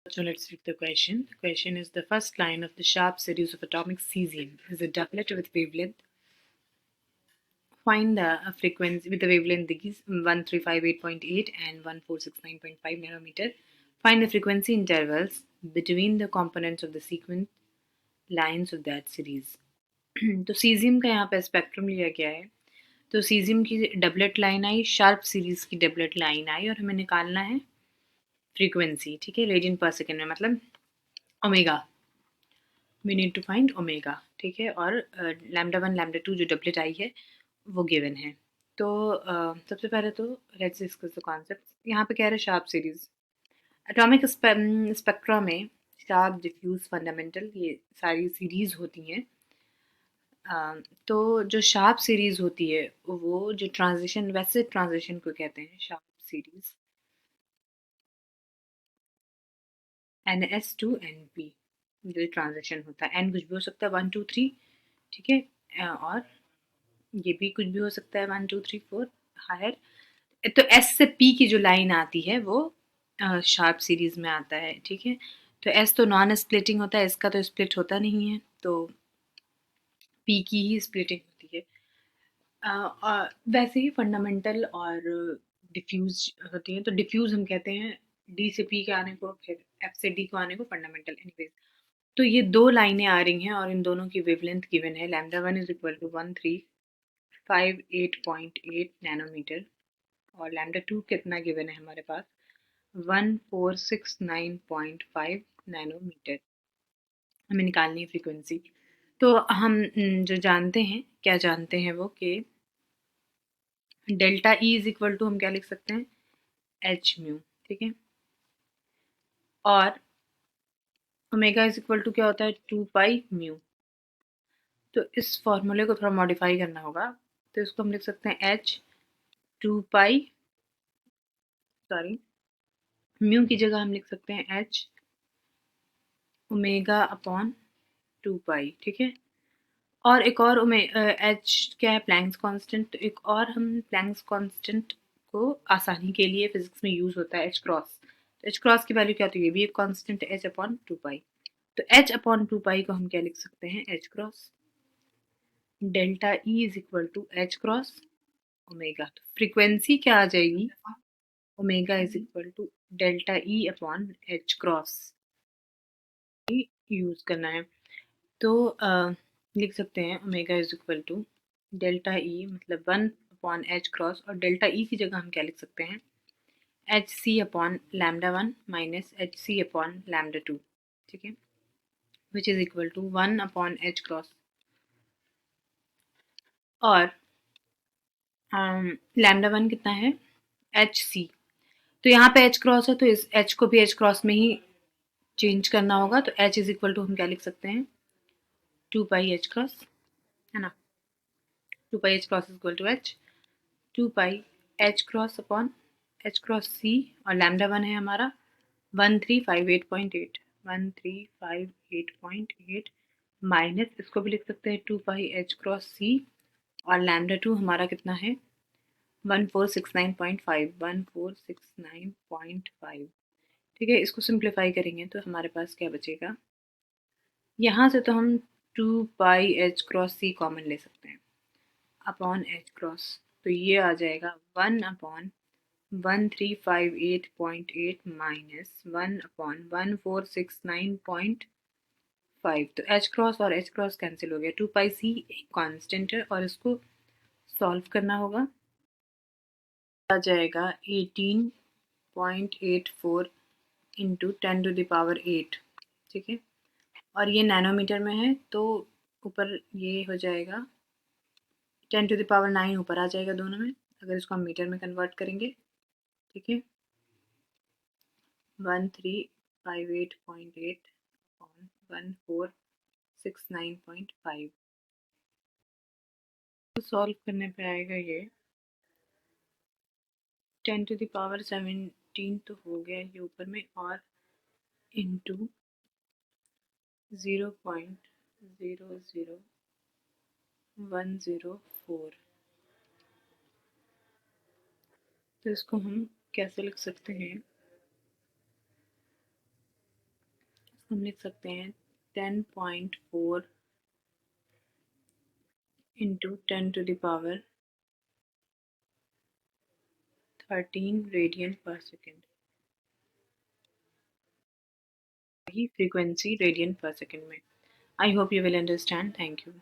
So let's read the question. The question is, the first line of the sharp series of atomic cesium is a doublet with wavelength. Find the frequency with the wavelength is 1358.8 and 1469.5 nanometer. Find the frequency intervals between the components of the sequence lines of that series. तो caesium का यहाँ पे spectrum लिया गया है. तो caesium की doublet line आई, sharp series की डबलेट लाइन आई और हमें निकालना है फ्रीक्वेंसी. ठीक है, रेडियन पर सेकेंड में, मतलब omega. We need to find omega. ठीक है, और लैम्डा 1 लैम्डा 2 जो डबलेट आई है वो गिवन है. तो सबसे पहले तो लेट्स डिस्कस द कॉन्सेप्ट. यहाँ पे कह रहे हैं शार्प सीरीज. एटॉमिक स्पेक्ट्रा में शार्प, डिफ्यूज, फंडामेंटल, ये सारी सीरीज होती हैं. तो जो शार्प सीरीज होती है वो जो ट्रांजिशन, वैसे ट्रांजिशन को कहते हैं sharp series. NS to NP जो ट्रांजिशन होता है. N कुछ भी हो सकता है, 1 2 3. ठीक है, और ये भी कुछ भी हो सकता है, 1 2 3 4 हायर. तो S से P की जो लाइन आती है वो शार्प सीरीज में आता है. ठीक है, तो S तो नॉन स्प्लिटिंग होता है, इसका तो स्प्लिट होता नहीं है, तो P की ही स्प्लिटिंग होती है. वैसे ही फंडामेंटल और डिफ्यूज होती हैं. तो डिफ्यूज हम कहते हैं डी से पी के आने को, फिर एफ से डी को आने को फंडामेंटल. एनीवेज, तो ये दो लाइनें आ रही हैं और इन दोनों की वेवलेंथ गिवन है. Lambda 1 is equal to 1358.8 nanometre और लैम्डा 2 कितना गिवन है हमारे पास, 1469.5 नैनोमीटर. हमें निकालनी है फ्रीक्वेंसी. तो हम जो जानते हैं, क्या जानते हैं वो, कि delta E is equal to हम क्या लिख सकते हैं, एच म्यू. ठीक है, और ओमेगा इज इक्वल टू क्या होता है, 2 पाई म्यू. तो इस फॉर्मूले को थोड़ा मॉडिफाई करना होगा. तो इसको हम लिख सकते हैं एच 2 पाई, सॉरी, म्यू की जगह हम लिख सकते हैं एच ओमेगा अपॉन 2 पाई. ठीक है, और एक और एच क्या है, प्लैंक्स कांस्टेंट. तो एक और हम प्लैंक्स कांस्टेंट को आसानी के लिए फिजिक्स में यूज होता है, एच क्रॉस. तो एच क्रॉस की वैल्यू क्या होती है, ये भी एक कांस्टेंट है, एच अपॉन 2 पाई. तो एच अपॉन 2 पाई को हम क्या लिख सकते हैं, H cross delta E is equal to H cross omega. तो फ्रीक्वेंसी क्या आ जाएगी, omega is equal to delta E upon H cross use करना है. तो लिख सकते हैं omega is equal to delta E, मतलब 1 अपॉन एच क्रॉस, और डेल्टा ई की जगह हम क्या लिख सकते हैं, H C upon lambda 1 minus H C upon lambda 2. ठीक है, which is equal to 1 upon H cross और लैम्डा 1 कितना है, एच सी. तो यहाँ पे एच क्रॉस है तो इस एच को भी एच क्रॉस में ही चेंज करना होगा. तो एच इज इक्वल टू हम क्या लिख सकते हैं, 2 पाई एच क्रॉस, है ना. 2 pi h cross is equal to h 2 pi h cross upon H cross c, और लैम्डा 1 है हमारा 1358.8, 1358.8 माइनस, इसको भी लिख सकते हैं 2 पाई एच क्रॉस सी, और लैम्डा 2 हमारा कितना है, 1469.5, 1469.5. ठीक है, इसको सिंप्लीफाई करेंगे तो हमारे पास क्या बचेगा, यहाँ से तो हम 2 पाई एच क्रॉस सी कॉमन ले सकते हैं अपॉन एच क्रॉस. तो ये आ जाएगा 1 अपॉन 1358.8 माइनस 1 अपॉन 1469.5. तो एच क्रॉस और एच क्रॉस कैंसिल हो गया. 2 पाई सी एक कांस्टेंट है और इसको सॉल्व करना होगा. आ जाएगा 18.84 इंटू 10 टू द पावर 8. ठीक है, और ये नैनोमीटर में है तो ऊपर ये हो जाएगा 10 टू द पावर 9 ऊपर आ जाएगा दोनों में, अगर इसको हम मीटर में कन्वर्ट करेंगे. ठीक है, 1358.8 अपॉन 1469.5. तो सॉल्व करने पे आएगा ये 10 टू द पावर 17 तो हो गया ये ऊपर में, और इंटू 0.00104. तो इसको हम कैसे लिख सकते हैं, हम लिख सकते हैं 10.4 इंटू 10⁻13 रेडियन पर सेकेंड। ही फ्रीक्वेंसी रेडियन पर सेकेंड में। I hope you will understand. Thank you.